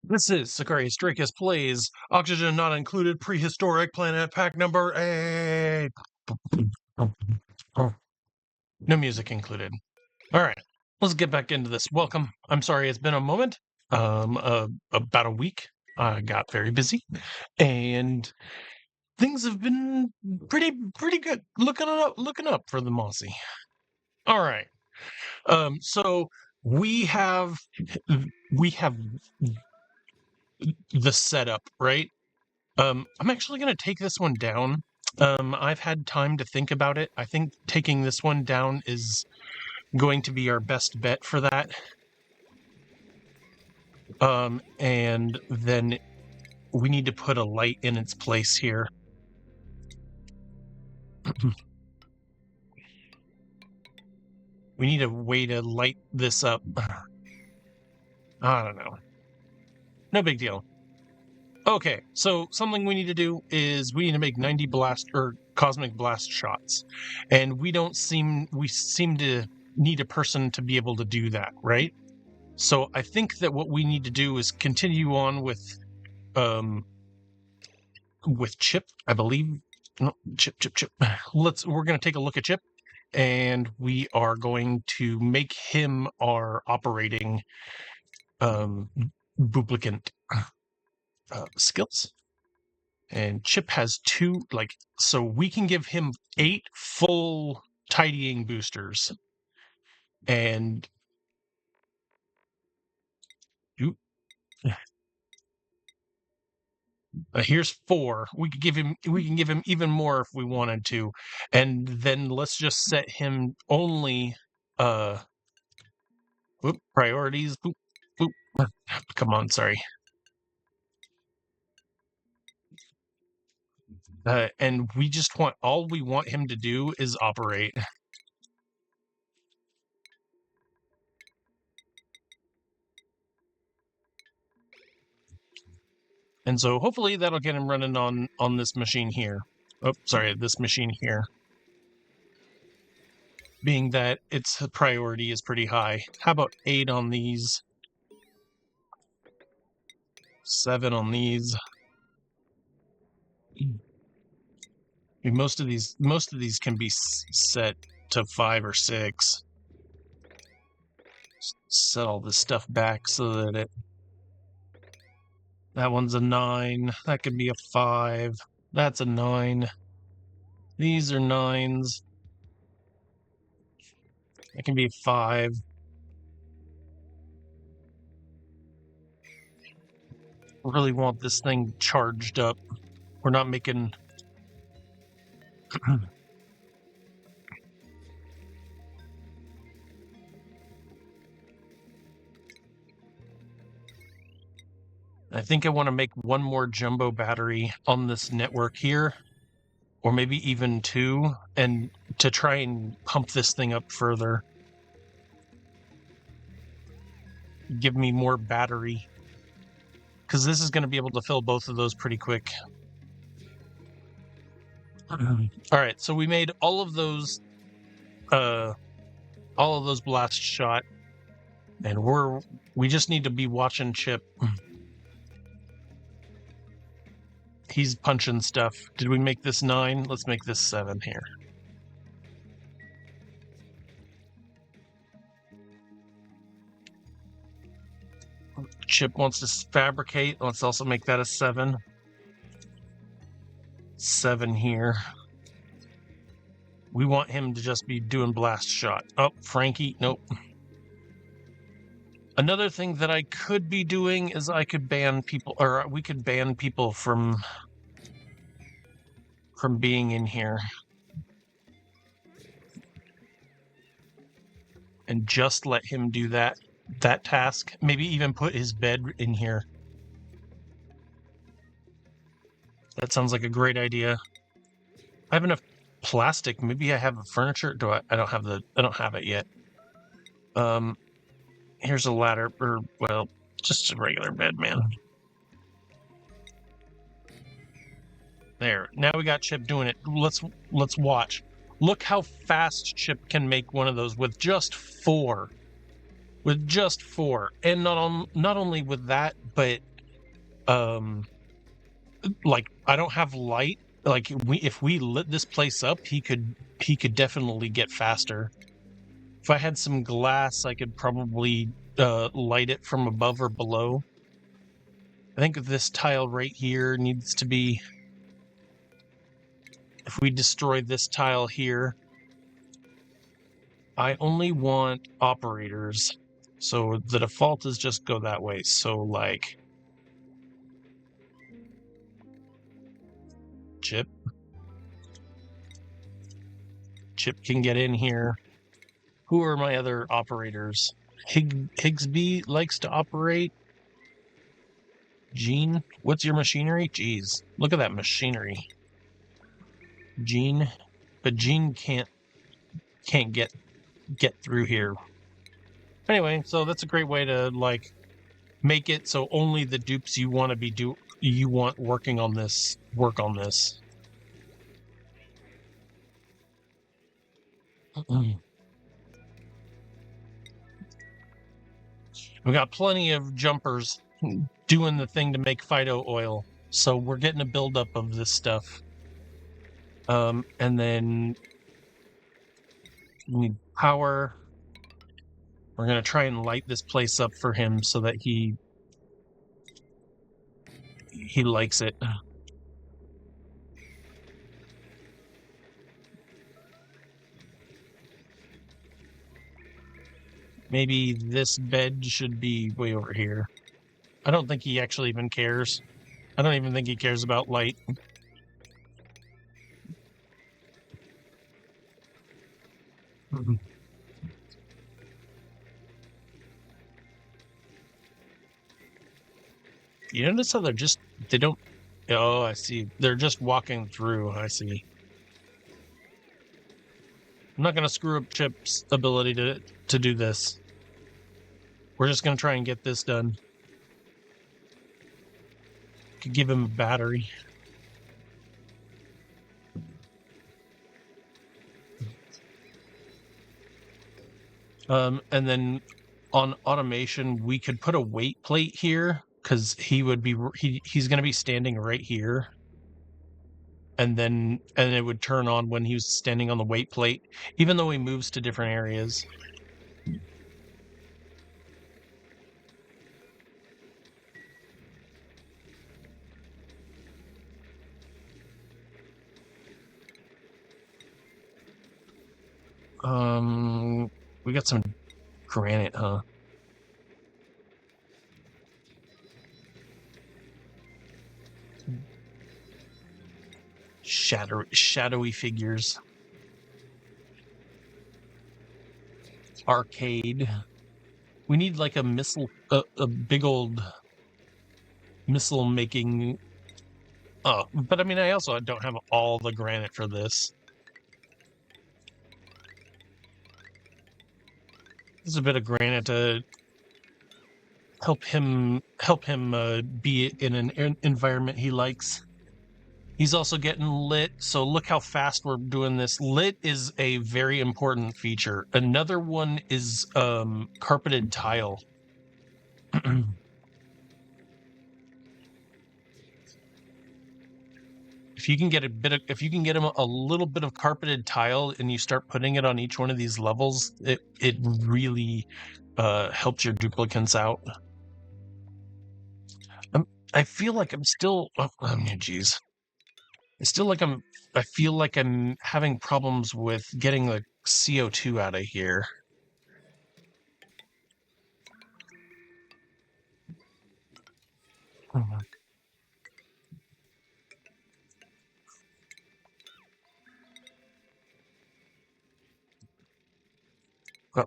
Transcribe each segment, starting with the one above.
This is Sicarius Dracus Plays Oxygen Not Included Prehistoric Planet Pack number 8. No music included. Alright, let's get back into this. Welcome. I'm sorry it's been a moment. About a week. I got very busy. And things have been pretty good. Looking up for the Mossy. Alright. So we have the setup, right? I'm actually going to take this one down. I've had time to think about it. I think taking this one down is going to be our best bet for that. And then we need to put a light in its place here. We need a way to light this up. I don't know. No big deal. Okay, so something we need to do is we need to make 90 cosmic blast shots. And we seem to need a person to be able to do that, right? So I think that what we need to do is continue on with Chip, I believe. No, Chip. We're going to take a look at Chip, and we are going to make him our operating duplicate skills. And Chip has 2, so we can give him 8 full tidying boosters. And here's 4. We can give him even more if we wanted to, and then let's just set him only priorities. Come on, sorry. And we just want all we want him to do is operate. And so hopefully that'll get him running on this machine here. Oh, sorry, this machine here. Being that its priority is pretty high. How about 8 on these? 7 on these. I mean, most of these can be set to 5 or 6. Set all this stuff back so that that one's a 9. That could be a 5. That's a 9. These are 9s. That can be a 5. Really want this thing charged up. We're not making... I think I want to make one more jumbo battery on this network here, or maybe even 2, and to try and pump this thing up further. Give me more battery, because this is going to be able to fill both of those pretty quick. Alright, so we made all of those blast shot, and we just need to be watching Chip. He's punching stuff. Did we make this 9? Let's make this 7 here. Chip wants to fabricate. Let's also make that a 7. 7 here. We want him to just be doing blast shot. Oh, Frankie, nope. Another thing that I could be doing is I could ban people, or we could ban people from being in here. And just let him do that task. Maybe even put his bed in here. That sounds like a great idea. I have enough plastic. Maybe I have furniture. I don't have it yet. Here's a ladder, or well, just a regular bed, man. There. Now we got Chip doing it. Let's watch. Look how fast Chip can make one of those with just 4. With just 4. And not only with that, but like I don't have light. Like if we lit this place up, he could definitely get faster. If I had some glass, I could probably light it from above or below. I think this tile right here needs to be, if we destroy this tile here, I only want operators. So the default is just go that way. So like Chip can get in here. Who are my other operators? Higsby likes to operate. Gene, what's your machinery? Jeez, look at that machinery. Gene, but Gene can't get through here. Anyway, so that's a great way to like make it so only the dupes you want working on this work on this. We got plenty of jumpers doing the thing to make Fido oil, so we're getting a buildup of this stuff. And then we need power. We're gonna try and light this place up for him so that he likes it. Maybe this bed should be way over here. I don't think he actually even cares. I don't even think he cares about light. You notice how they don't. Oh, I see. They're just walking through. I see. I'm not going to screw up Chip's ability to do this. We're just going to try and get this done. Could give him a battery. And then on automation, we could put a weight plate here because he's going to be standing right here. And it would turn on when he was standing on the weight plate, even though he moves to different areas. We got some granite, huh? Shadowy figures. Arcade. We need like a big old missile making. Oh, but I mean, I also don't have all the granite for this. There's a bit of granite to help him be in an environment he likes. He's also getting lit, so look how fast we're doing this. Lit is a very important feature. Another one is carpeted tile. If you can get him a little bit of carpeted tile and you start putting it on each one of these levels, it really helps your duplicants out. I feel like I'm still. Oh, geez. I feel like I'm having problems with getting the CO2 out of here.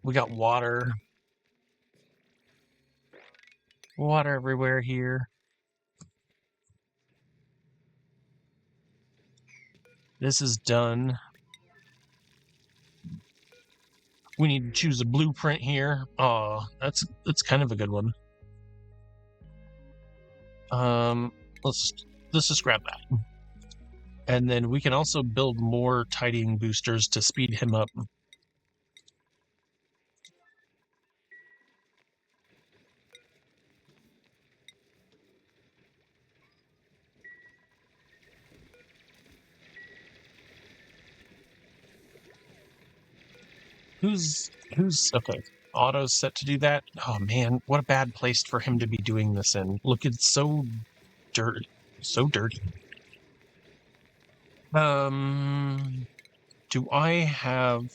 We got water. Water everywhere here. This is done. We need to choose a blueprint here. Oh, that's kind of a good one. Let's just grab that. And then we can also build more tidying boosters to speed him up. Who's okay? Auto's set to do that. Oh man, what a bad place for him to be doing this in. Look, it's so dirty, so dirty. Do I have?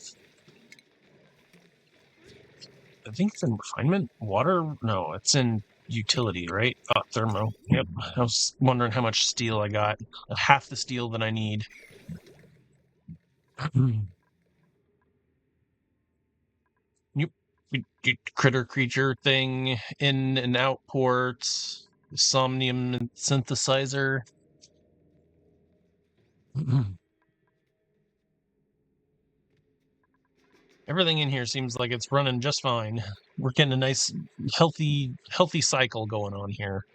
I think it's in refinement. Water? No, it's in utility, right? Thermo. Yep. I was wondering how much steel I got. Half the steel that I need. Yep. Critter creature thing, in and out ports, somnium synthesizer. Everything in here seems like it's running just fine. We're getting a nice, healthy cycle going on here.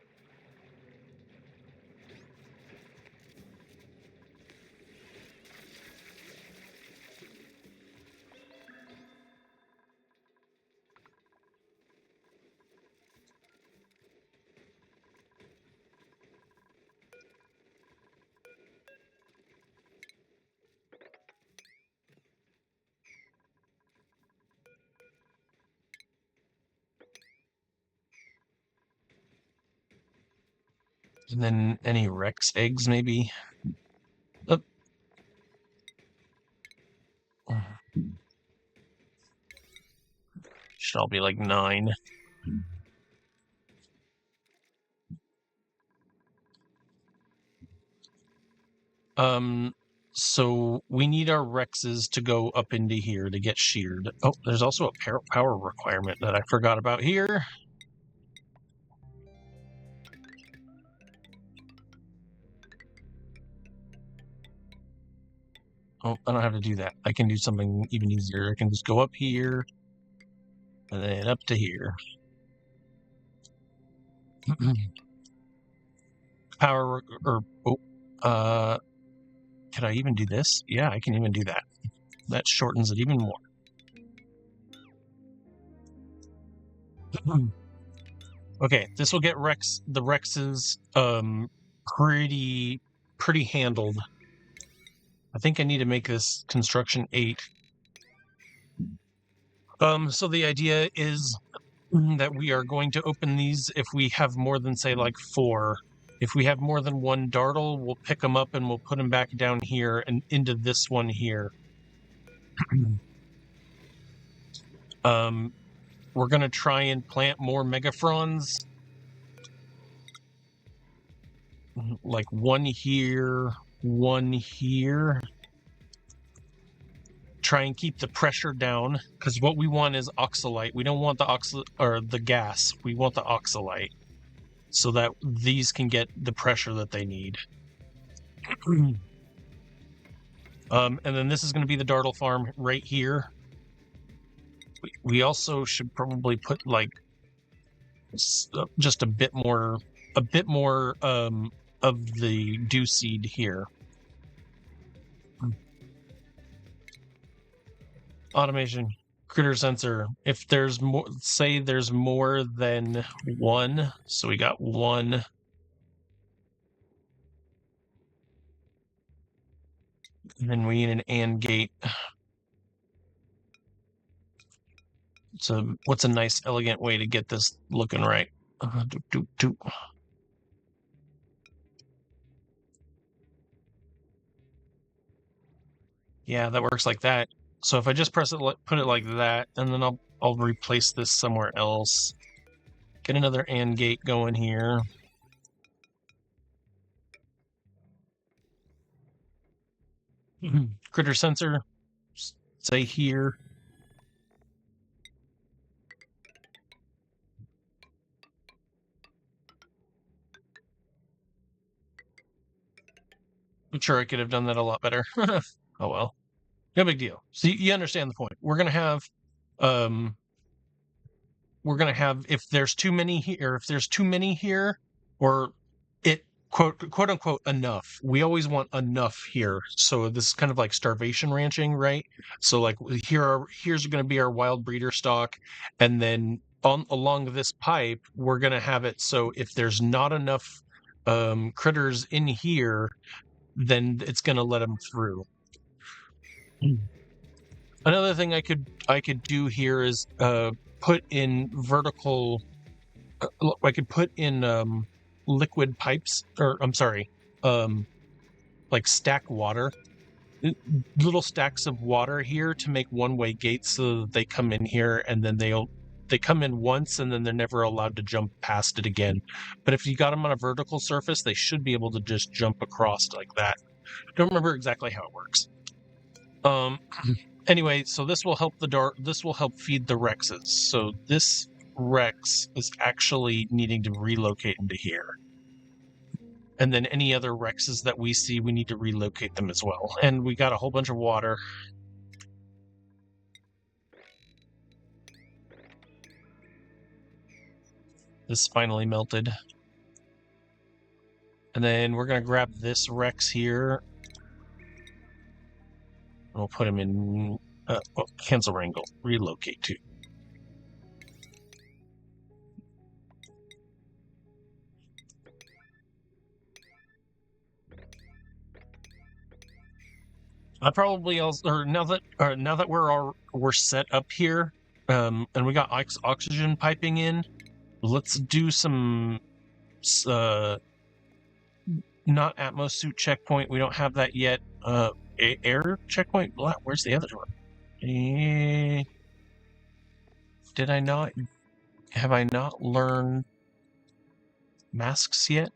And then any Rhex eggs, maybe? Should all be like 9. So we need our Rexes to go up into here to get sheared. Oh, there's also a power requirement that I forgot about here. Oh, I don't have to do that. I can do something even easier. I can just go up here and then up to here. Power or can I even do this? Yeah, I can even do that. That shortens it even more. Okay, this will get the Rexes pretty handled. I think I need to make this construction 8. So the idea is that we are going to open these if we have more than, say, like 4. If we have more than 1 Dartle, we'll pick them up and we'll put them back down here and into this one here. We're going to try and plant more Megafrons. Like 1 here, 1 here. Try and keep the pressure down, because what we want is oxalite. We don't want the gas. We want the oxalite, so that these can get the pressure that they need. And then this is going to be the Dartle farm right here. We also should probably put like just a bit more of the dew seed here. Automation, critter sensor. If there's more, say there's more than 1, so we got 1. And then we need an AND gate. So what's a nice, elegant way to get this looking right? Yeah, that works like that. So if I just press it, put it like that, and then I'll replace this somewhere else. Get another AND gate going here. Critter sensor, say here. I'm sure I could have done that a lot better. Oh well, no big deal. So you understand the point. We're gonna have if there's too many here, or it quote unquote enough. We always want enough here. So this is kind of like starvation ranching, right? So like here's going to be our wild breeder stock, and then along this pipe we're going to have it so if there's not enough critters in here, then it's going to let them through. Another thing I could do here is put in vertical. I could put in liquid pipes, or I'm sorry, like stack water, little stacks of water here to make one-way gates, so that they come in here and then they come in once and then they're never allowed to jump past it again. But if you got them on a vertical surface, they should be able to just jump across like that. Don't remember exactly how it works. Anyway, so this will help this will help feed the Rexes. So this Rhex is actually needing to relocate into here. And then any other Rexes that we see, we need to relocate them as well. And we got a whole bunch of water. This finally melted. And then we're going to grab this Rhex here. And we'll put him in... cancel wrangle. Relocate to. I probably also... Or now that we're set up here, and we got oxygen piping in, let's do some... not Atmos suit checkpoint. We don't have that yet. Air checkpoint? Where's the other one? Did I not? Have I not learned masks yet?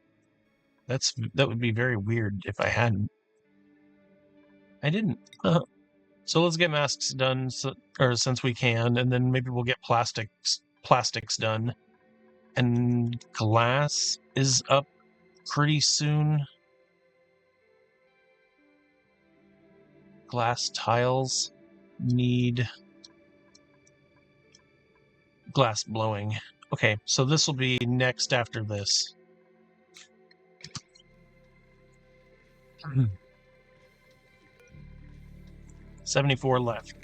That would be very weird if I hadn't. I didn't. So let's get masks done, since we can, and then maybe we'll get plastics done. And glass is up pretty soon. Glass tiles need glass blowing. Okay, so this will be next after this. 74 left.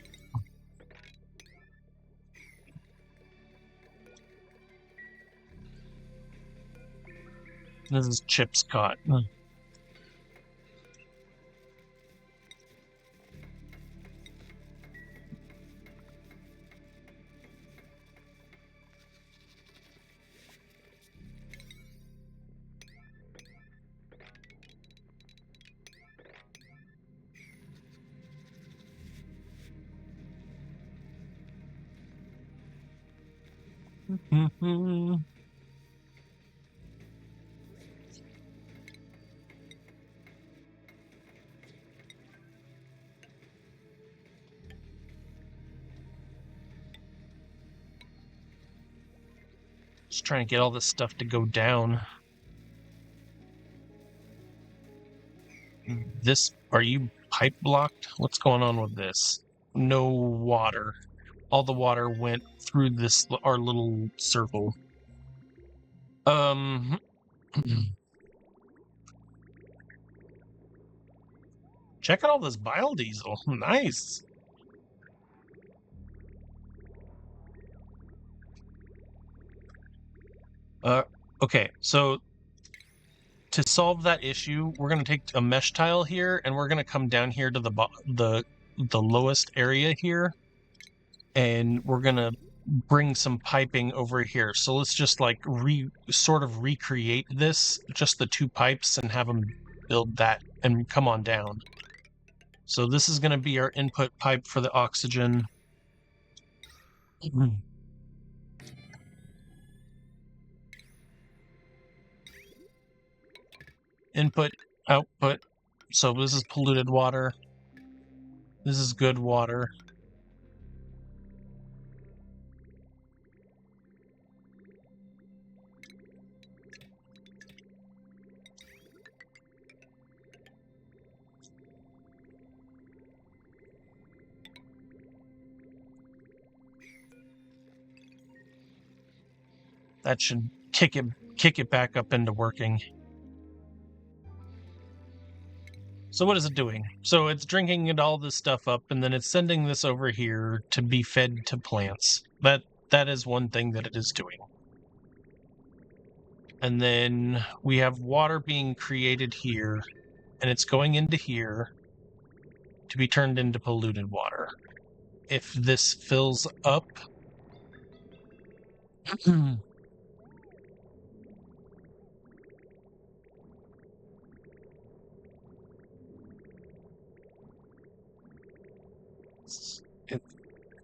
This is chips caught. Just trying to get all this stuff to go down. Are you pipe blocked? What's going on with this? No water. All the water went through our little circle. Check out all this biodiesel. Nice. Okay, so to solve that issue, we're going to take a mesh tile here, and we're going to come down here to the lowest area here, and we're going to bring some piping over here. So let's just like sort of recreate this, just the two pipes, and have them build that and come on down. So this is going to be our input pipe for the oxygen. Input, output. So this is polluted water. This is good water. That should kick it back up into working. So what is it doing? So it's drinking all this stuff up, and then it's sending this over here to be fed to plants. That is one thing that it is doing. And then we have water being created here, and it's going into here to be turned into polluted water. if this fills up.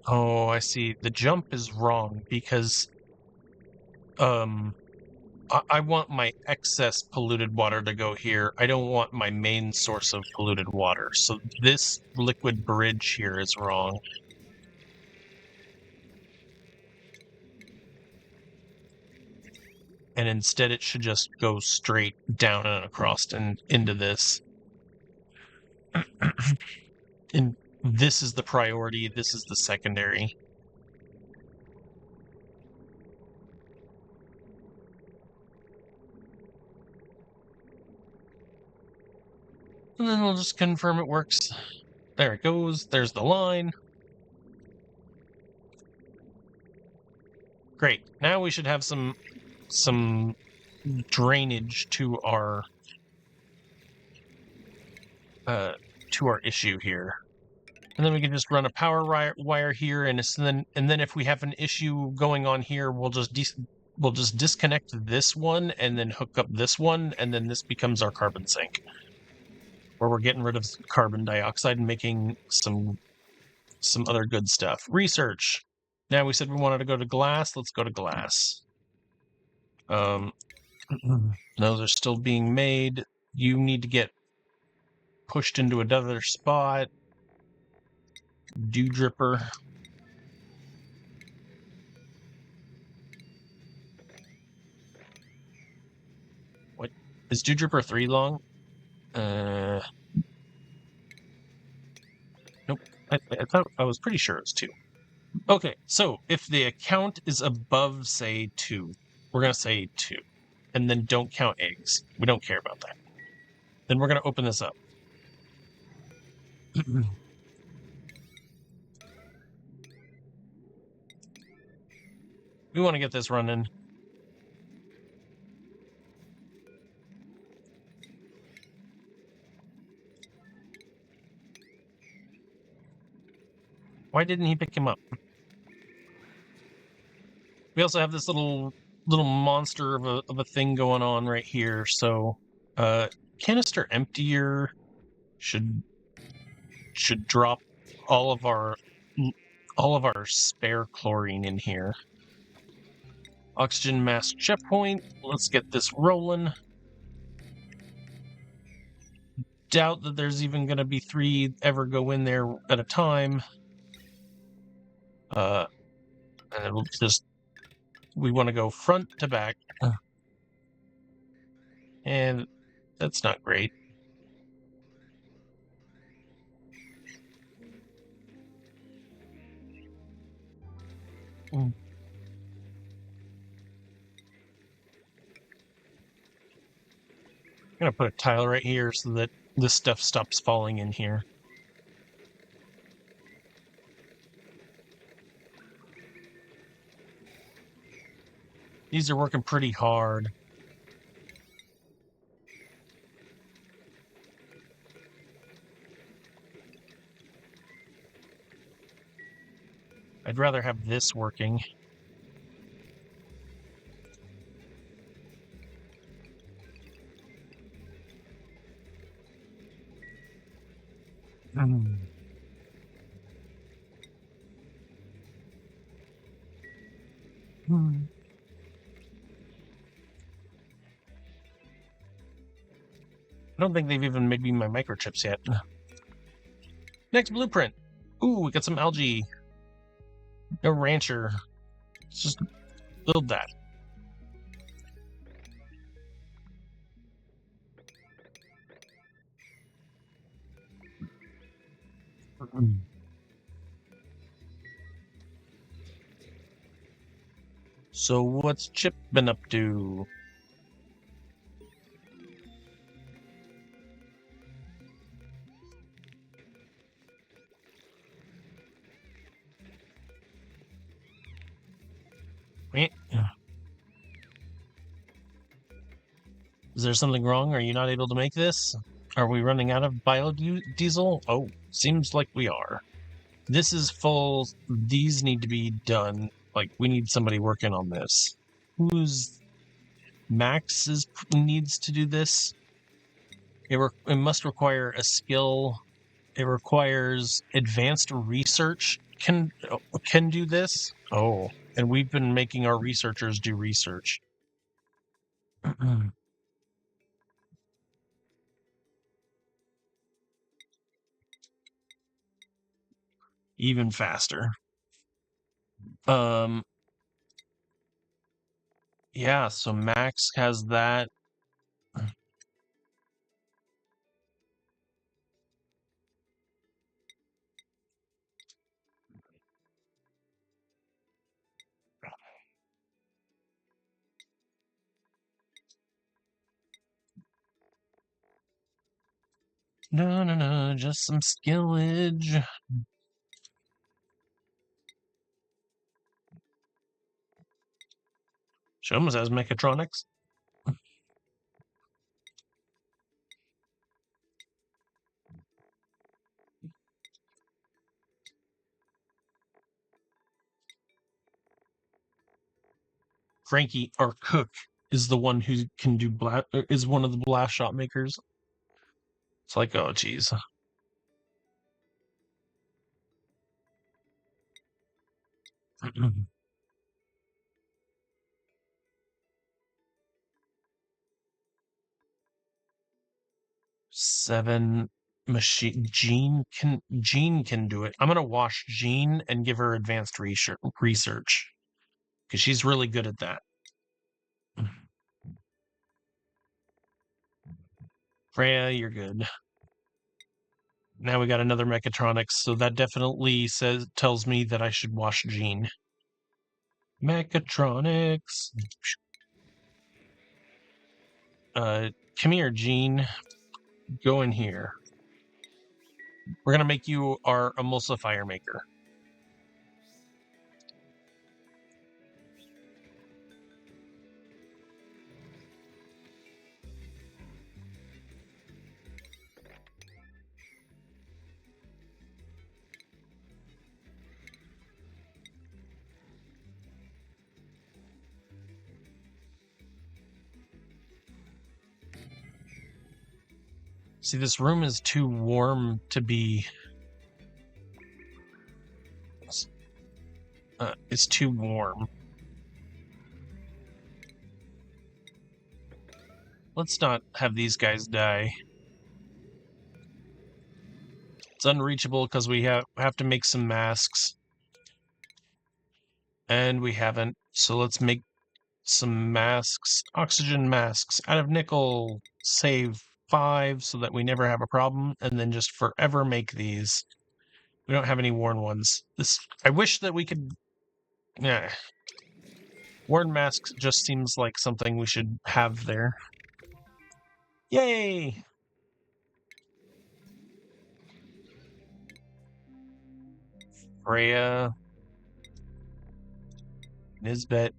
Oh, I see. The jump is wrong because I want my excess polluted water to go here. I don't want my main source of polluted water. So this liquid bridge here is wrong. And instead it should just go straight down and across and into this. And this is the priority, this is the secondary. And then we'll just confirm it works. There it goes, there's the line. Great, now we should have some drainage to our issue here. And then we can just run a power wire here, and then if we have an issue going on here, we'll just disconnect this one and then hook up this one, and then this becomes our carbon sink, where we're getting rid of carbon dioxide and making some other good stuff. Research. Now we said we wanted to go to glass. Let's go to glass. Those are still being made. You need to get pushed into another spot. Dew dripper. What is dew dripper 3 long? Nope. I thought I was pretty sure it was 2. Okay, so if the account is above, say, 2, we're gonna say 2, and then don't count eggs. We don't care about that. Then we're gonna open this up. We want to get this running. Why didn't he pick him up? We also have this little monster of a thing going on right here. So, canister emptier should drop all of our spare chlorine in here. Oxygen mask checkpoint. Let's get this rolling. Doubt that there's even going to be 3 ever go in there at a time. And it'll just, we want to go front to back. And that's not great. I'm going to put a tile right here so that this stuff stops falling in here. These are working pretty hard. I'd rather have this working. I don't think they've even made me my microchips yet. Next blueprint. Ooh, we got some algae. No rancher. Let's just build that. So what's Chip been up to? Is there something wrong? Are you not able to make this? Are we running out of biodiesel? Oh, seems like we are. This is full. These need to be done. Like, we need somebody working on this. Who's Max needs to do this? It must require a skill. It requires advanced research. Can do this? Oh, and we've been making our researchers do research. Even faster. Yeah, so Max has that. No, just some skillage. She almost has mechatronics. Frankie, our cook, is the one who can do is one of the blast shot makers. It's like, oh, geez. Seven machine. Jean can do it. I'm gonna wash Jean and give her advanced research because she's really good at that. Freya, you're good. Now we got another mechatronics, so that definitely tells me that I should wash Jean. Mechatronics. Come here, Jean. Go in here. We're gonna make you our emulsifier maker. See, this room is too warm to be... it's too warm. Let's not have these guys die. It's unreachable because we have to make some masks. And we haven't. So let's make some masks. Oxygen masks out of nickel. Save 5 so that we never have a problem. And then just forever make these. We don't have any worn ones. I wish that we could... Yeah. Worn masks just seems like something we should have there. Yay! Freya. Nisbet.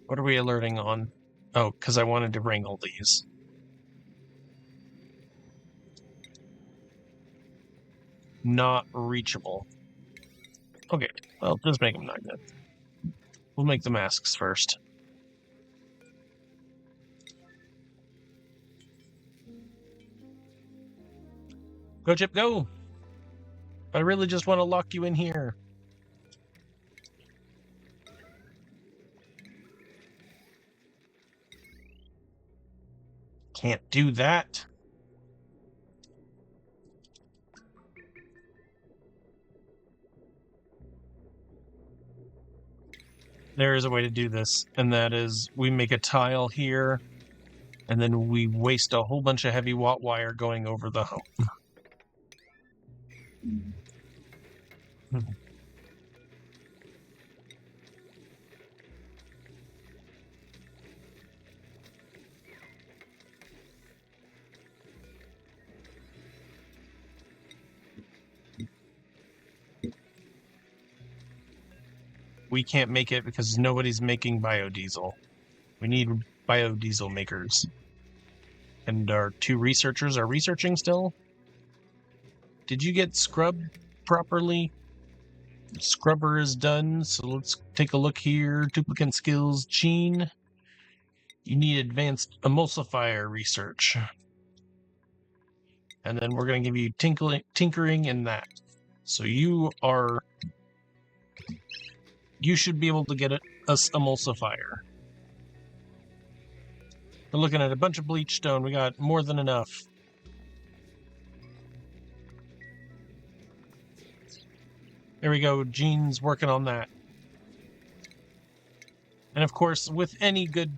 What are we alerting on? Oh, because I wanted to wrangle these. Not reachable. Okay, well, just make them not good. We'll make the masks first. Go, Chip, go! I really just want to lock you in here. Can't do that. There is a way to do this, and that is we make a tile here, and then we waste a whole bunch of heavy watt wire going over the hump. we can't make it because nobody's making biodiesel. We need biodiesel makers. And our 2 researchers are researching still. Did you get scrubbed properly? Scrubber is done, so let's take a look here. Duplicant skills, Gene. You need advanced emulsifier research. And then we're going to give you tinkering in that. So you should be able to get a emulsifier. We're looking at a bunch of bleach stone. We got more than enough. There we go. Gene's working on that. And of course, with any good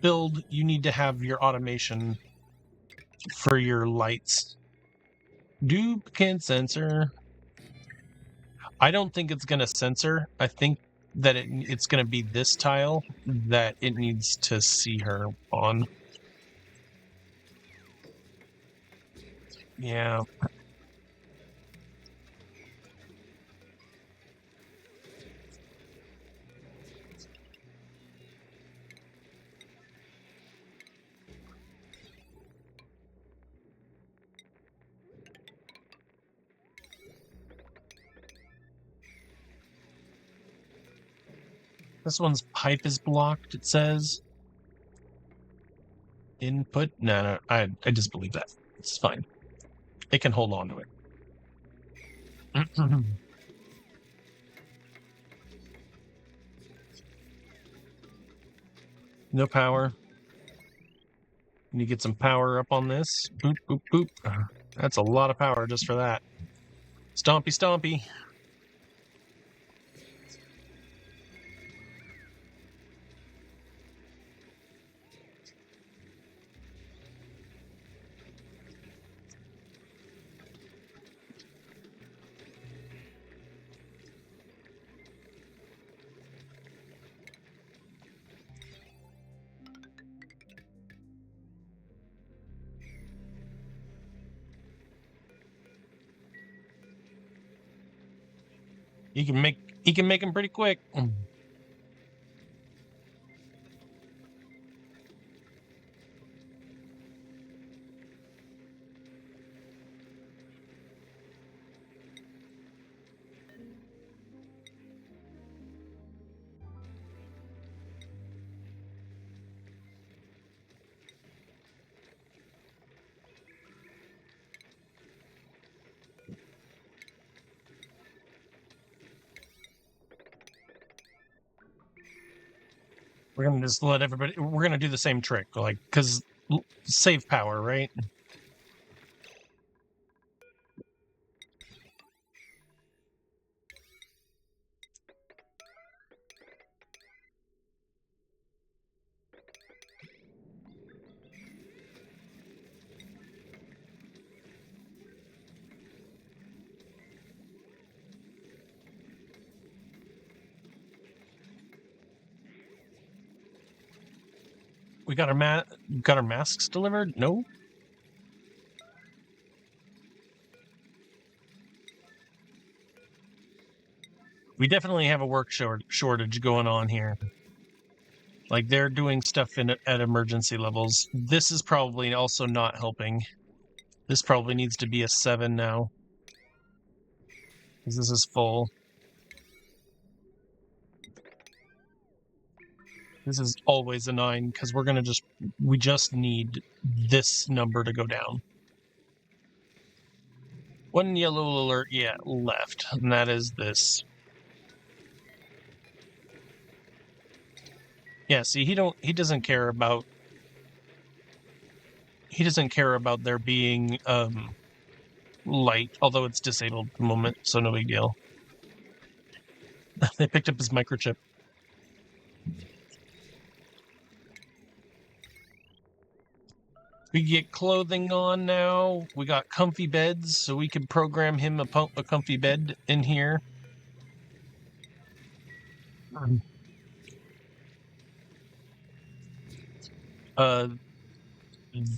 build, you need to have your automation for your lights. Duplicant sensor. I don't think it's going to censor. I think that it's going to be this tile that it needs to see her on. Yeah. This one's pipe is blocked, it says. Input? No, I just believe that. It's fine. It can hold on to it. No power. Need to get some power up on this. Boop, boop, boop. That's a lot of power just for that. Stompy, stompy. He can make them pretty quick. We're gonna just let everybody. We're gonna do the same trick, like, because save power, right? We got our masks delivered. No. We definitely have a work shortage going on here. Like, they're doing stuff at emergency levels. This is probably also not helping. This probably needs to be a 7 now, because this is full. This is always a 9, because we just need this number to go down. 1 yellow alert, yeah, left, and that is this. Yeah, see, he doesn't care about there being light, although it's disabled at the moment, so no big deal. They picked up his microchip. We get clothing on now. We got comfy beds, so we can program him a comfy bed in here.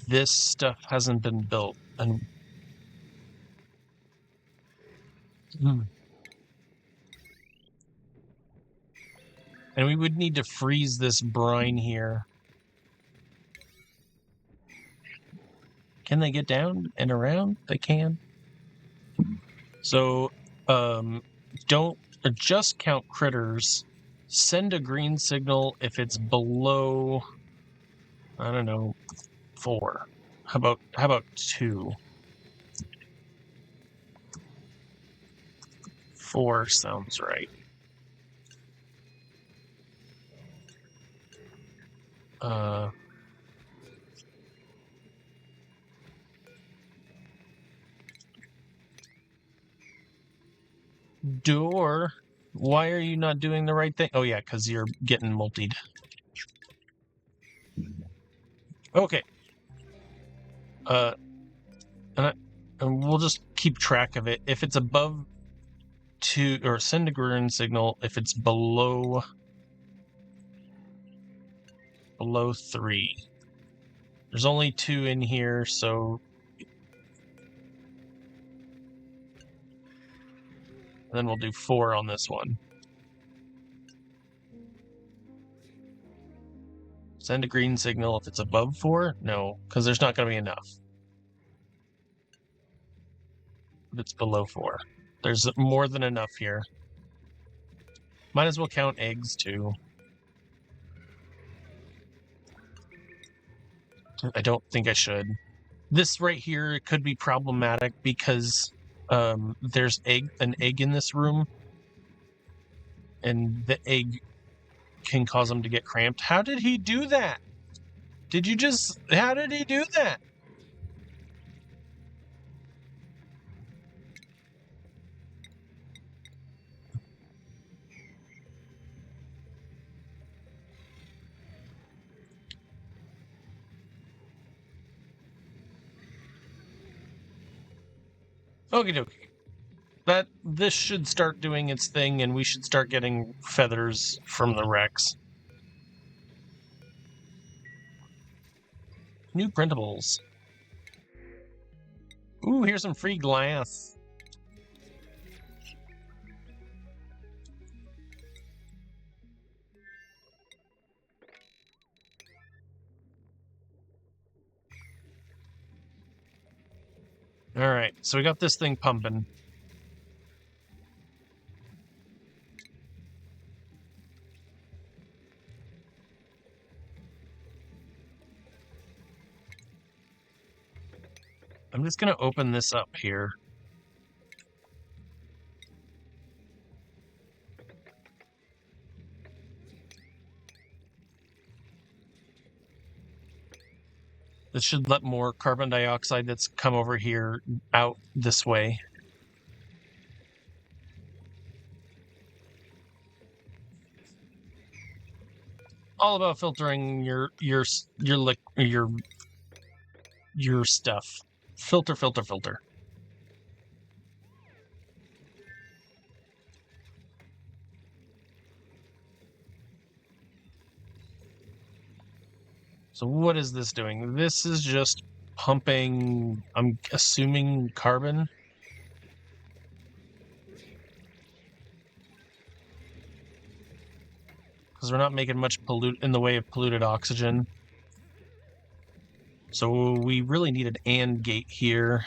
This stuff hasn't been built, and And we would need to freeze this brine here. Can they get down and around? They can. So, don't just count critters. Send a green signal if it's below, I don't know, 4. How about 2? 4 sounds right. Door, why are you not doing the right thing? Oh yeah, because you're getting multied. Okay. And we'll just keep track of it. If it's above 2, or send a green signal if it's below 3. There's only 2 in here, so then we'll do 4 on this one. Send a green signal if it's above 4? No, because there's not going to be enough. If it's below 4. There's more than enough here. Might as well count eggs, too. I don't think I should. This right here could be problematic because there's an egg in this room, and the egg can cause him to get cramped. How did he do that? How did he do that? Okie dokie. This should start doing its thing, and we should start getting feathers from the Rhex. New printables. Ooh, here's some free glass. Alright, so we got this thing pumping. I'm just going to open this up here. This should let more carbon dioxide that's come over here out this way. All about filtering your stuff. Filter. So what is this doing? This is just pumping, I'm assuming, carbon. Because we're not making much in the way of polluted oxygen. So we really need an AND gate here.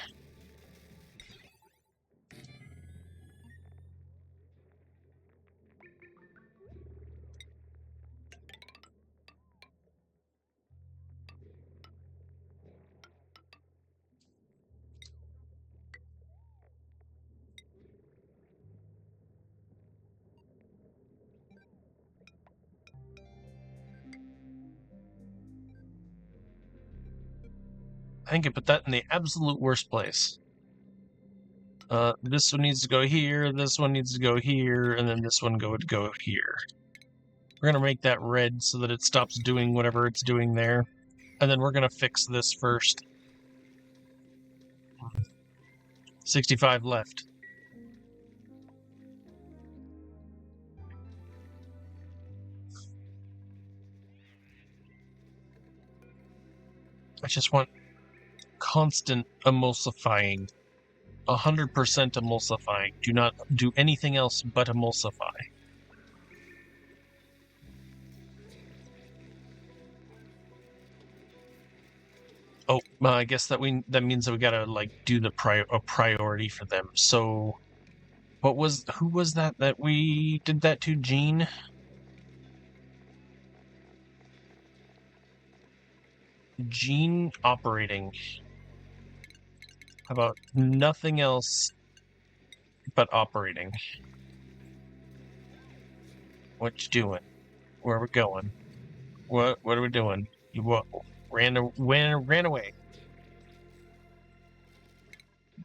I think I put that in the absolute worst place. This one needs to go here, this one needs to go here, and then this one would go here. We're going to make that red so that it stops doing whatever it's doing there. And then we're going to fix this first. 65 left. I just want constant emulsifying. 100% emulsifying. Do not do anything else but emulsify. Oh, I guess that means that we gotta like do the priority for them. So, who was that we did that to? Gene? Gene operating. How about nothing else but operating? What you doing? Where are we going? What are we doing? You what? Ran away.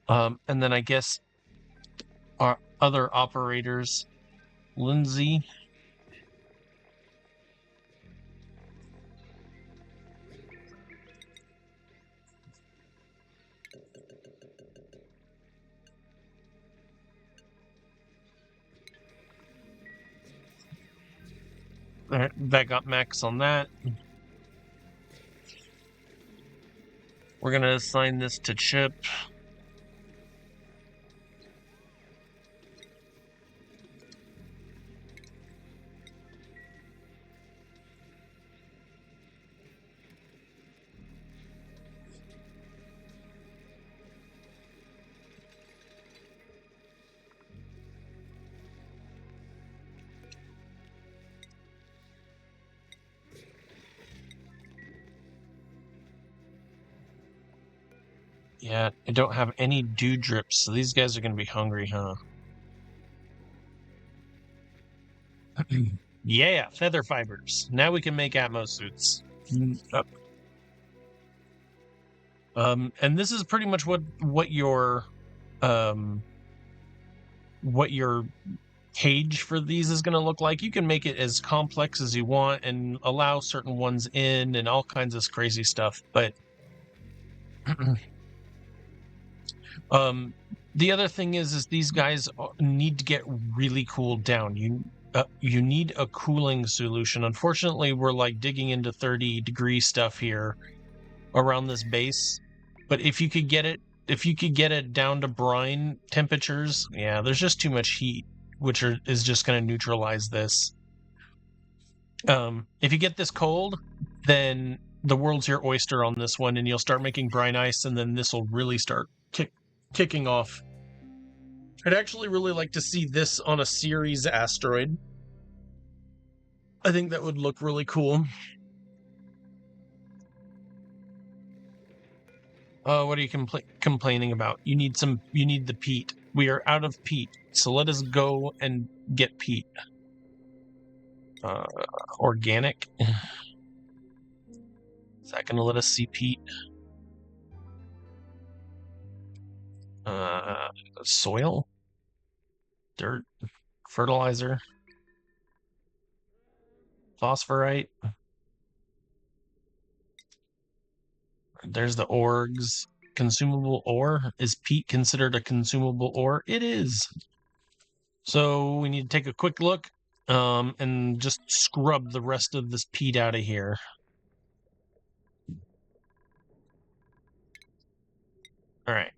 And then I guess our other operators, Lindsay. That got max on that. We're gonna assign this to Chip. Yeah, I don't have any dew drips, so these guys are gonna be hungry, huh? Yeah, feather fibers. Now we can make Atmos suits. And this is pretty much what your cage for these is going to look like. You can make it as complex as you want and allow certain ones in and all kinds of crazy stuff. But the other thing is these guys need to get really cooled down. You need a cooling solution. Unfortunately, we're like digging into 30-degree stuff here around this base. But if you could get it down to brine temperatures, yeah, there's just too much heat, which is just going to neutralize this. If you get this cold, then the world's your oyster on this one, and you'll start making brine ice, and then this will really start kicking off. I'd actually really like to see this on a Ceres asteroid. I think that would look really cool. What are you complaining about? You need the peat. We are out of peat, so let us go and get peat. Organic. Is that going to let us see peat? Soil, dirt, fertilizer, phosphorite. There's the orgs. Consumable ore. Is peat considered a consumable ore? It is. So we need to take a quick look and just scrub the rest of this peat out of here. All right.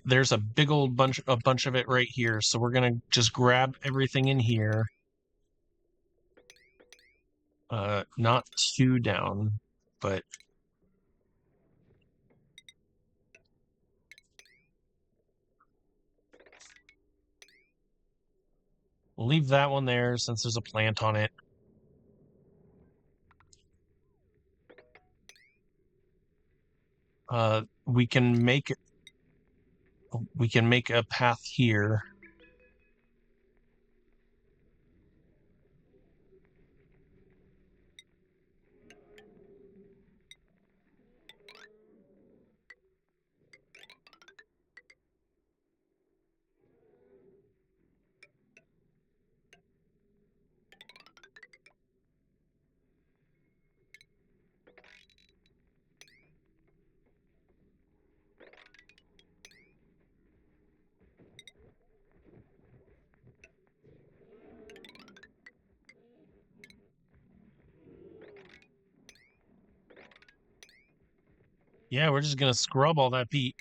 There's a big old bunch of it right here, so we're gonna just grab everything in here. Not too down, but we'll leave that one there since there's a plant on it. We can make a path here. Yeah, we're just gonna scrub all that peat.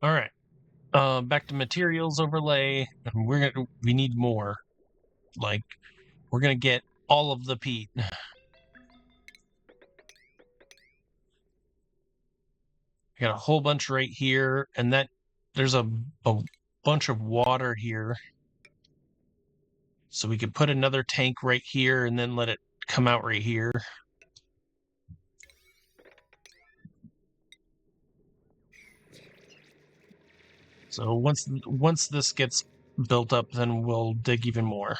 All right. Back select a materials overlay, and we need more. Like, we're gonna get all of the peat. I got a whole bunch right here, and there's a bunch of water here. So we could put another tank right here and then let it come out right here. So once this gets built up, then we'll dig even more.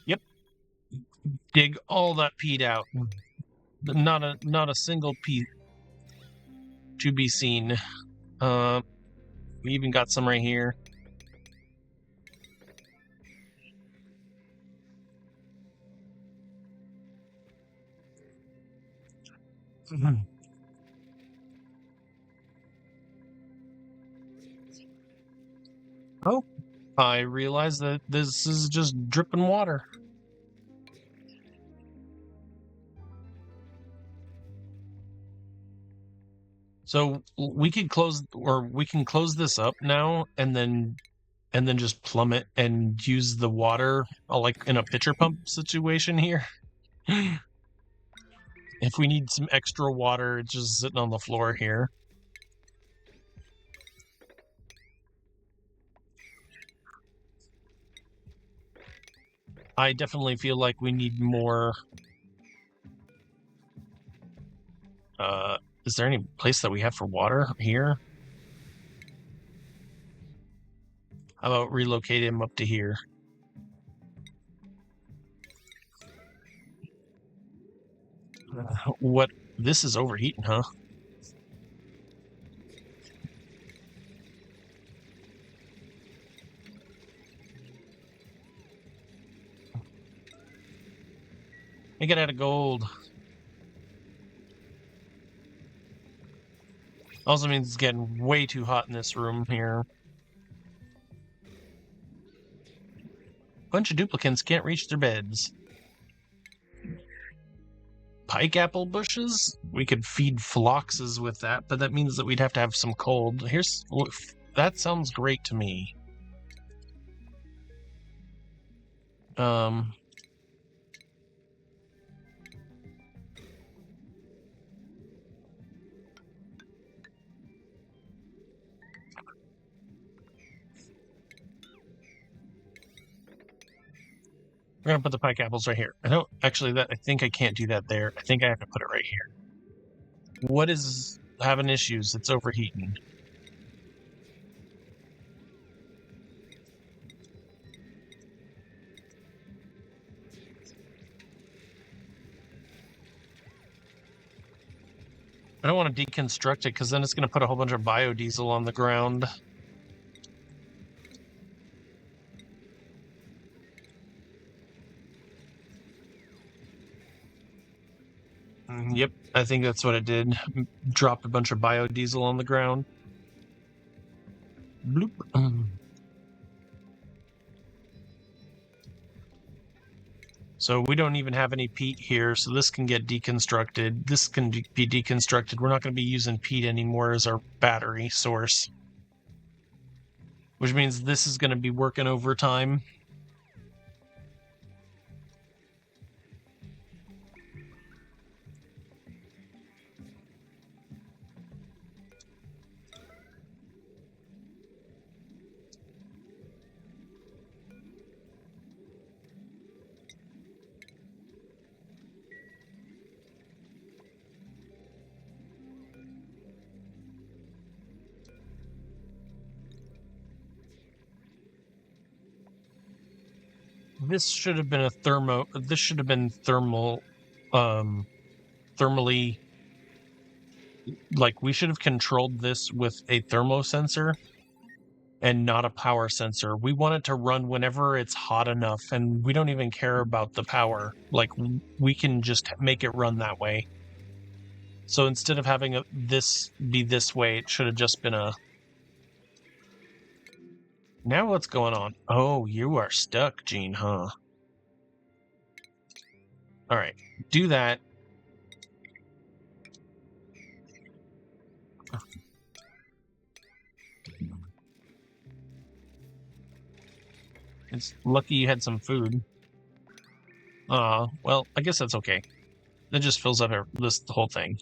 Yep. Dig all that peat out. Not a single peat to be seen. We even got some right here. Oh, I realize that this is just dripping water. So we can close this up now and then just plumb it and use the water like in a pitcher pump situation here. If we need some extra water, it's just sitting on the floor here. I definitely feel like we need more. Is there any place that we have for water here? How about relocate him up to here? What? This is overheating, huh? Make it out of gold. Also means it's getting way too hot in this room here. Bunch of duplicants can't reach their beds. Pike apple bushes? We could feed phloxes with that, but that means that we'd have to have some cold. That sounds great to me. We're gonna put the pike apples right here. I think I can't do that there. I think I have to put it right here. What is having issues? It's overheating. I don't want to deconstruct it because then it's going to put a whole bunch of biodiesel on the ground. Yep, I think that's what it did. Dropped a bunch of biodiesel on the ground. Bloop. So we don't even have any peat here, so this can get deconstructed. This can be deconstructed. We're not going to be using peat anymore as our battery source. Which means this is going to be working overtime. This should have been thermally, like we should have controlled this with a thermosensor and not a power sensor. We want it to run whenever it's hot enough, and we don't even care about the power. Like, we can just make it run that way. So instead of having this be this way, it should have just been a... Now what's going on? Oh, you are stuck, Gene, huh? All right, do that. It's lucky you had some food. Well, I guess that's okay. That just fills up the whole thing.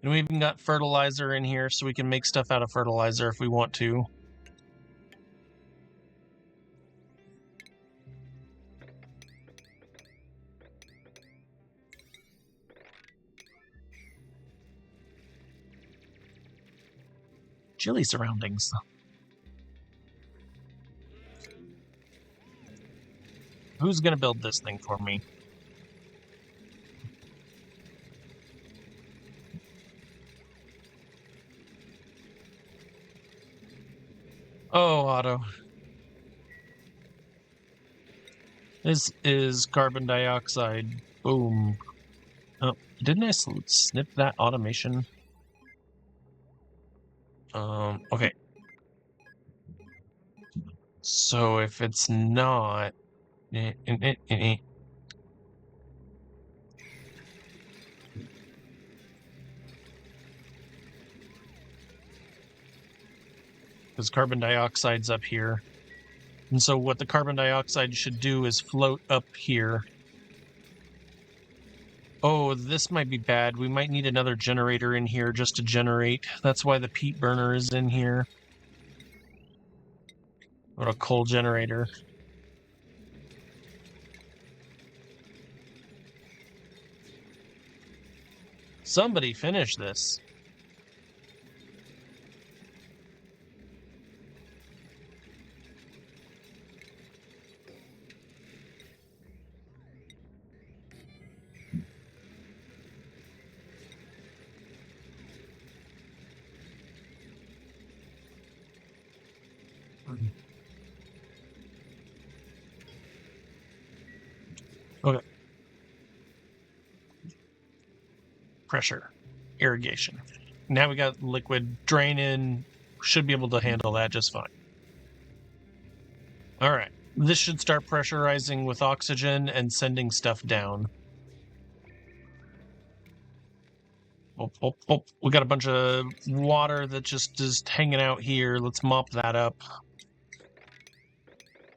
And we even got fertilizer in here, so we can make stuff out of fertilizer if we want to. Chilly surroundings. Who's gonna build this thing for me? Oh, Otto. This is carbon dioxide. Boom. Oh, didn't I snip that automation? Okay. So if it's not... Because carbon dioxide's up here. And so what the carbon dioxide should do is float up here. Oh, this might be bad. We might need another generator in here just to generate. That's why the peat burner is in here. Or a coal generator. Somebody finish this. Okay. Pressure. Irrigation. Now we got liquid drain in. Should be able to handle that just fine. All right. This should start pressurizing with oxygen and sending stuff down. Oh, we got a bunch of water that just is hanging out here. Let's mop that up.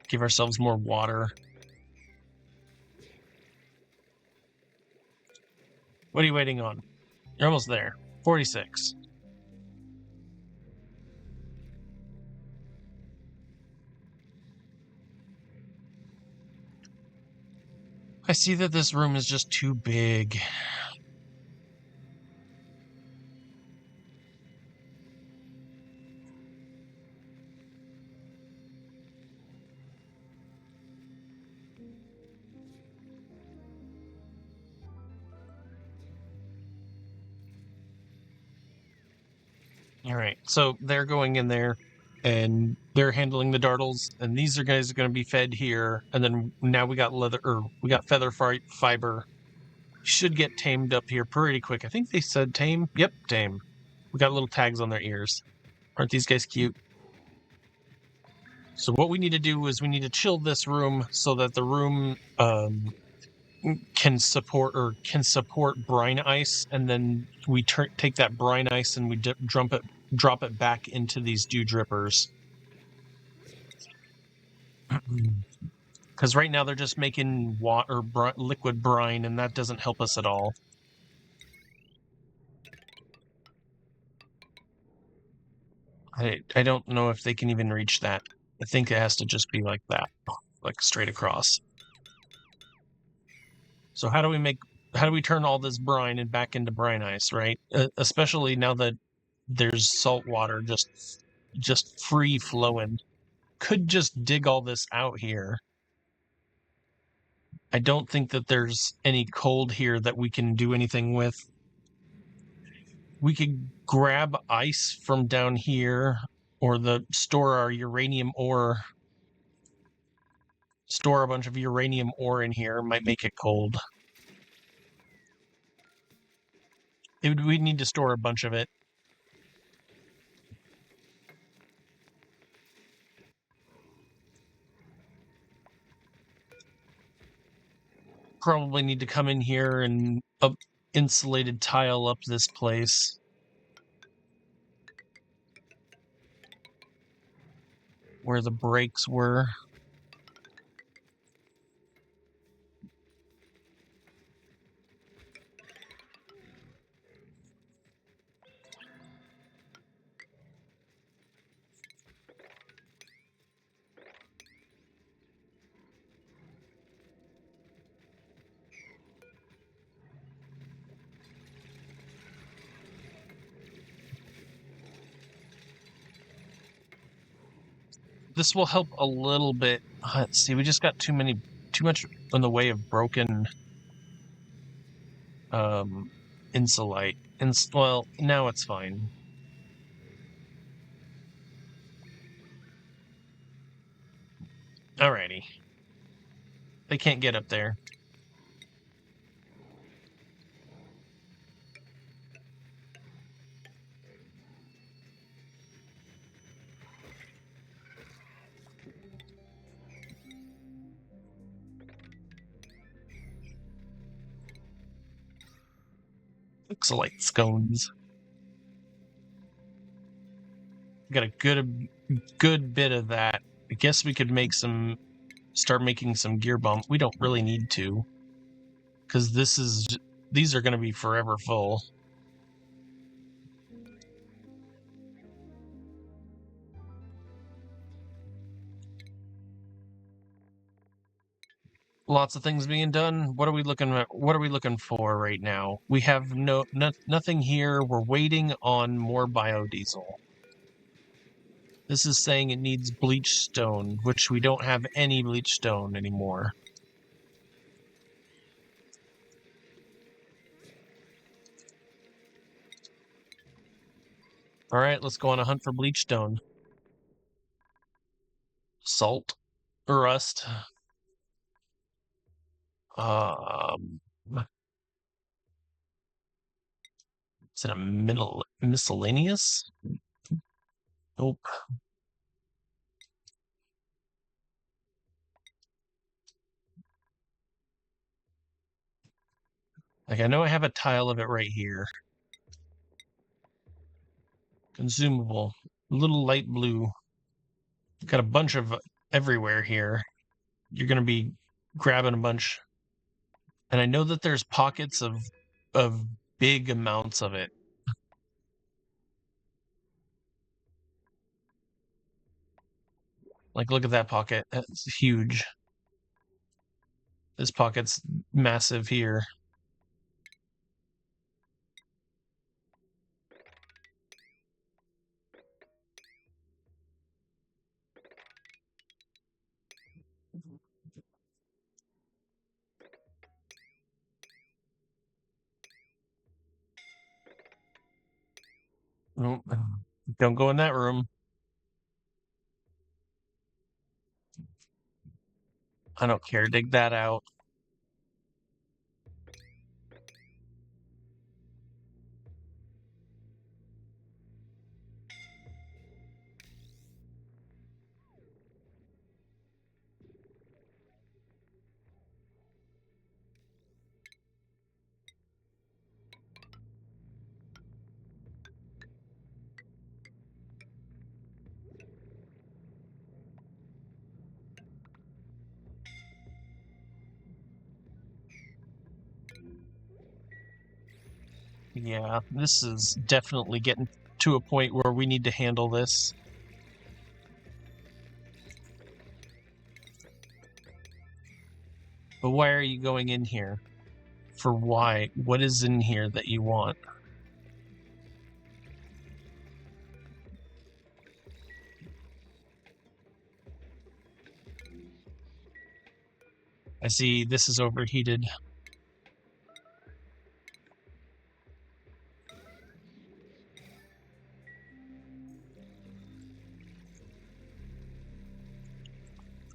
Give ourselves more water. What are you waiting on? You're almost there. 46. I see that this room is just too big. All right, so they're going in there, and they're handling the dartles, and these guys are going to be fed here, and then now we got feather fiber. Should get tamed up here pretty quick. I think they said tame. Yep, tame. We got little tags on their ears. Aren't these guys cute? So what we need to do is we need to chill this room so that the room can support brine ice, and then we take that brine ice and we drop it back into these dew drippers. Because right now they're just making liquid brine, and that doesn't help us at all. I don't know if they can even reach that. I think it has to just be like that, like straight across. So how do we turn all this brine and back into brine ice, right? Especially now that there's salt water just free flowing. Could just dig all this out here. I don't think that there's any cold here that we can do anything with. We could grab ice from down here, or store our uranium ore store a bunch of uranium ore in here. Might make it cold. We'd need to store a bunch of it. Probably need to come in here and insulated tile up this place. Where the breaks were. This will help a little bit. Let's see, we just got too much in the way of broken insulite. Well, now it's fine. Alrighty. They can't get up there. Looks like scones. Got a good bit of that. I guess we could start making some gear bomb. We don't really need to, because these are going to be forever full. Lots of things being done. What are we looking for right now? We have nothing here. We're waiting on more biodiesel. This is saying it needs bleach stone, which we don't have any bleach stone anymore. All right, let's go on a hunt for bleach stone. Salt, rust. Is it a miscellaneous? Nope. Like, I know I have a tile of it right here. Consumable. Little light blue. Got a bunch of everywhere here. You're going to be grabbing a bunch. And I know that there's pockets of big amounts of it. Like, look at that pocket. That's huge. This pocket's massive here. Oh, don't go in that room. I don't care. Dig that out. Yeah, this is definitely getting to a point where we need to handle this. But why are you going in here? For why? What is in here that you want? I see this is overheated.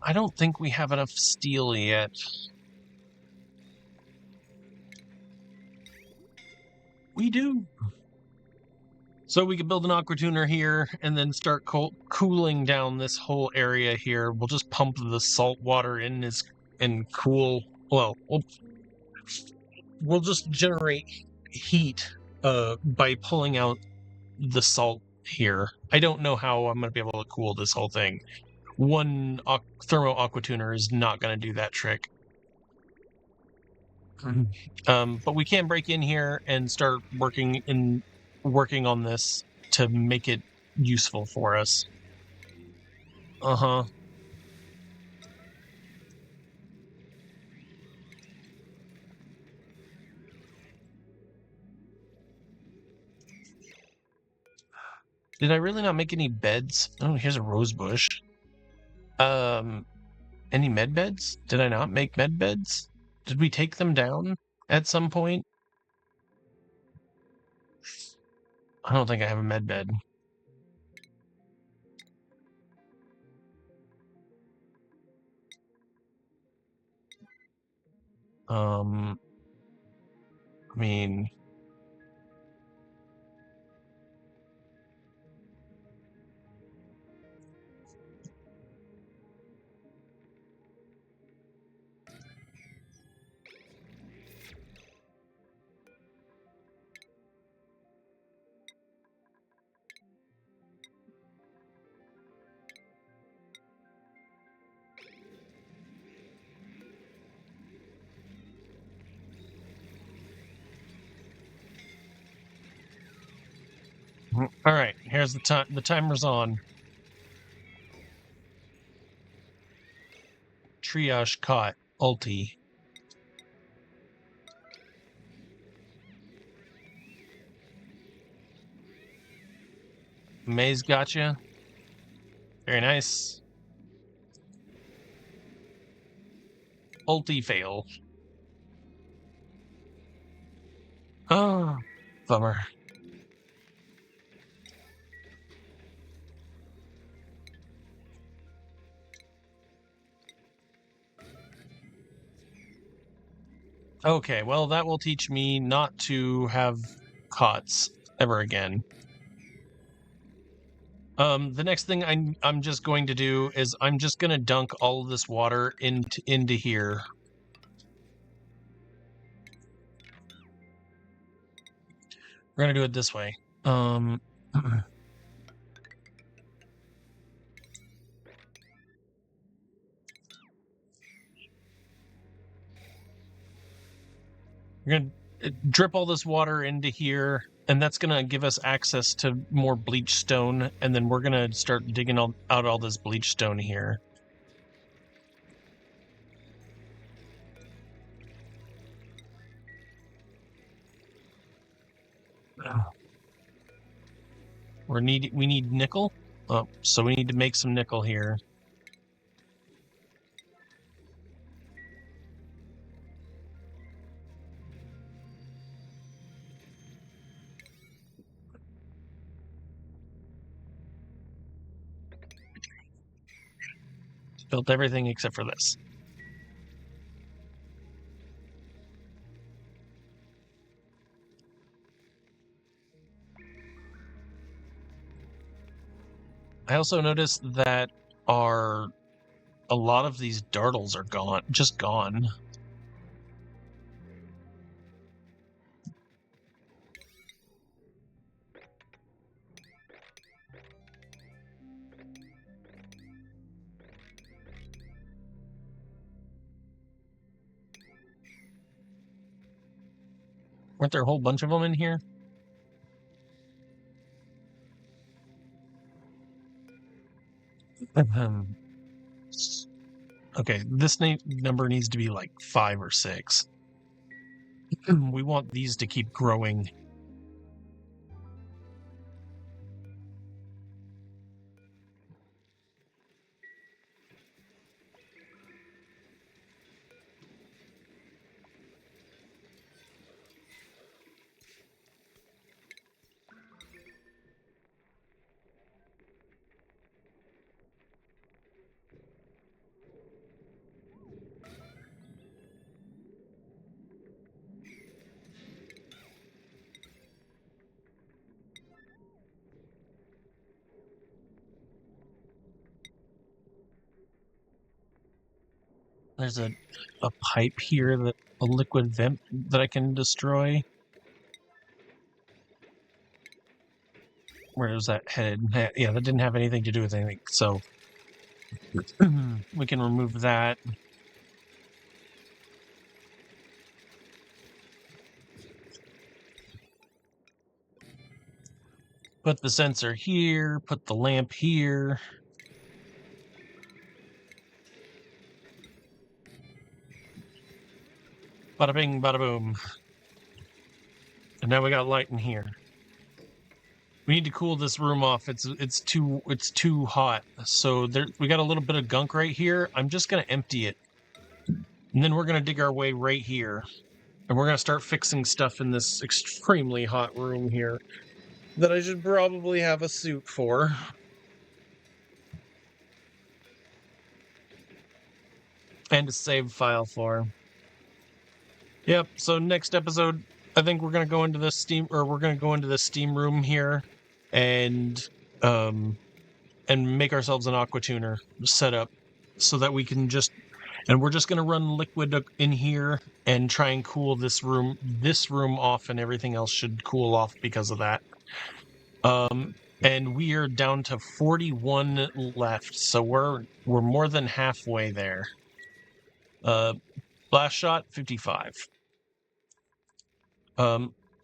I don't think we have enough steel yet. We do. So we could build an aqua tuner here and then start cooling down this whole area here. We'll just pump the salt water in and cool. Well, we'll just generate heat by pulling out the salt here. I don't know how I'm going to be able to cool this whole thing. One thermo aqua tuner is not going to do that trick. But we can break in here and start working on this to make it useful for us. Uh-huh. Did I really not make any beds? Oh, here's a rose bush. Any med beds? Did I not make med beds? Did we take them down at some point? I don't think I have a med bed. I mean, all right, here's the time. The timer's on. Triage caught. Ulti. Maze gotcha. Very nice. Ulti fail. Oh, bummer. Okay, well, that will teach me not to have cots ever again. The next thing I'm just going to do is I'm just going to dunk all of this water into here. We're going to do it this way. We're going to drip all this water into here, and that's going to give us access to more bleach stone, and then we're going to start digging out all this bleach stone here. We need nickel. Oh, so we need to make some nickel here. Built everything except for this. I also noticed that a lot of these dartles are gone, just gone. Weren't there a whole bunch of them in here? Okay, this number needs to be like 5 or 6. We want these to keep growing. There's a pipe here, that a liquid vent that I can destroy. Where was that headed? Yeah, that didn't have anything to do with anything, so we can remove that. Put the sensor here, put the lamp here. Bada bing, bada boom. And now we got light in here. We need to cool this room off. It's too hot. So we got a little bit of gunk right here. I'm just gonna empty it. And then we're gonna dig our way right here. And we're gonna start fixing stuff in this extremely hot room here that I should probably have a suit for. And a save file for. Yep, so next episode, I think we're gonna go into the steam room here and make ourselves an aqua tuner setup so that we can we're just gonna run liquid in here and try and cool this room off, and everything else should cool off because of that. And we are down to 41 left, so we're more than halfway there. Blastshot 55.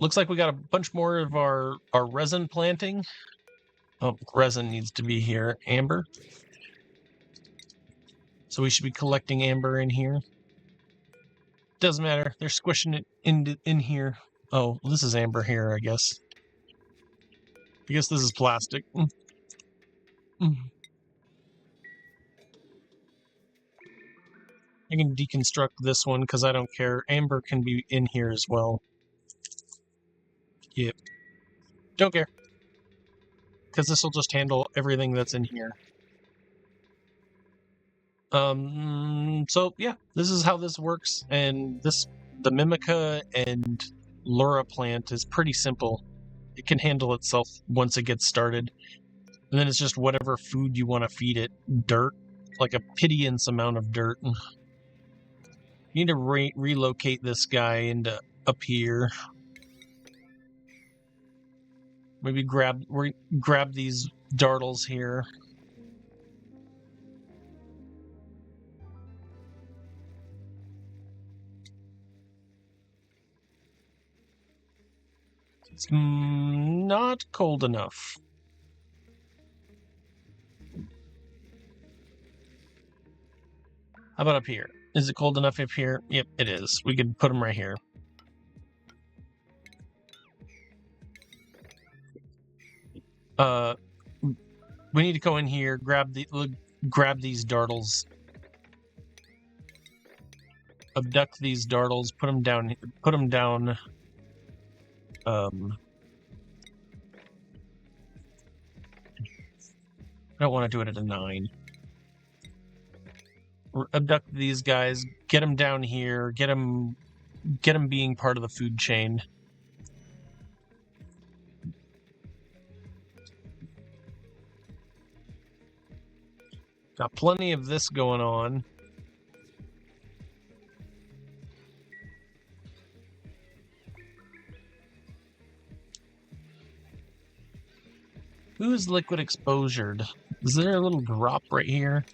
Looks like we got a bunch more of our resin planting. Oh, resin needs to be here. Amber. So we should be collecting amber in here. Doesn't matter. They're squishing it in here. Oh, this is amber here, I guess. I guess this is plastic. I can deconstruct this one because I don't care. Amber can be in here as well. Yep. Don't care. Because this will just handle everything that's in here. So yeah, this is how this works, and the Mimica and Lura plant is pretty simple. It can handle itself once it gets started, and then it's just whatever food you want to feed it. Dirt, like a pittance amount of dirt. You need to relocate this guy into up here. Maybe grab these dartles here. It's not cold enough. How about up here? Is it cold enough up here? Yep, it is. We could put them right here. We need to go in here, grab these dartles, abduct these dartles, put them down. I don't want to do it at a 9. Abduct these guys, get them down here, get them being part of the food chain. Got plenty of this going on. Who is liquid exposured? Is there a little drop right here?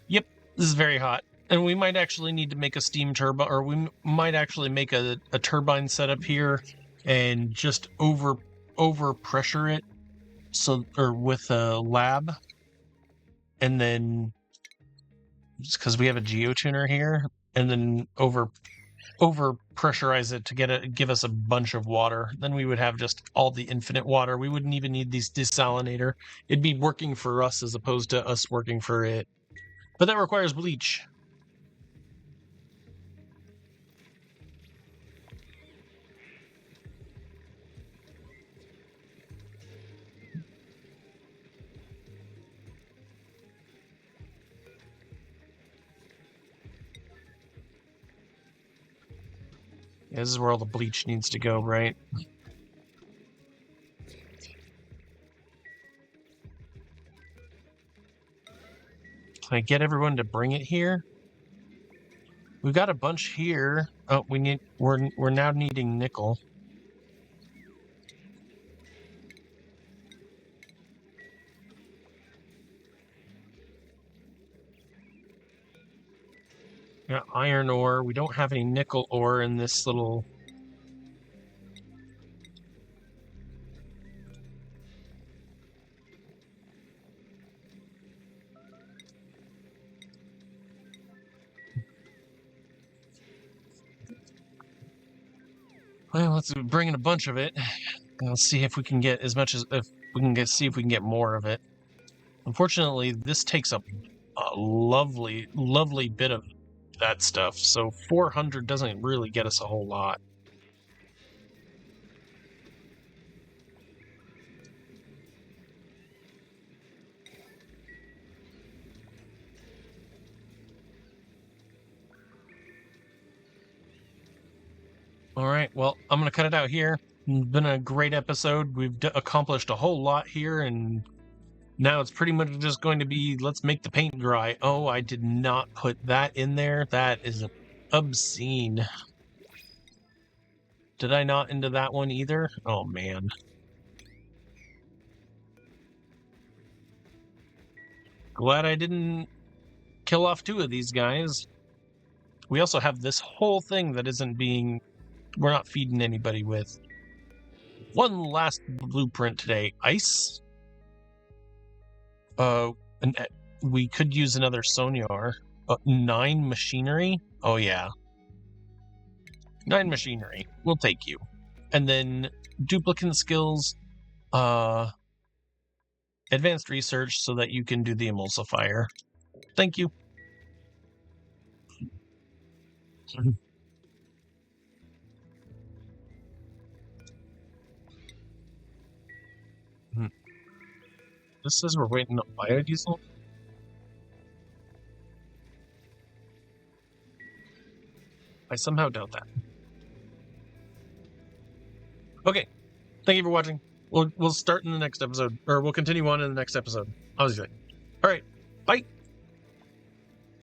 Yep, this is very hot. And we might actually need to make a steam turbine, or we might actually make a turbine setup here and just over pressure it, or with a lab, and then just because we have a geotuner here, and then over pressurize it to give us a bunch of water. Then we would have just all the infinite water. We wouldn't even need these desalinator. It'd be working for us as opposed to us working for it. But that requires bleach. Yeah, this is where all the bleach needs to go, right? Can I get everyone to bring it here? We've got a bunch here. Oh, we're now needing nickel. We got iron ore. We don't have any nickel ore in this little. Well, let's bring in a bunch of it. Let's see if we can get as much as see if we can get more of it. Unfortunately, this takes up a lovely, lovely bit of that stuff. So 400 doesn't really get us a whole lot. All right, well, I'm going to cut it out here. It's been a great episode. We've accomplished a whole lot here, and now it's pretty much just going to be, let's make the paint dry. Oh, I did not put that in there. That is obscene. Did I not into that one either? Oh, man. Glad I didn't kill off 2 of these guys. We also have this whole thing that isn't being... We're not feeding anybody with. One last blueprint today. Ice? And we could use another sonar. 9 machinery? Oh, yeah. 9 machinery. We'll take you. And then duplicate skills, advanced research so that you can do the emulsifier. Thank you. This says we're waiting on biodiesel? I somehow doubt that. Okay. Thank you for watching. We'll start in the next episode, or we'll continue on in the next episode. Obviously. All right. Bye.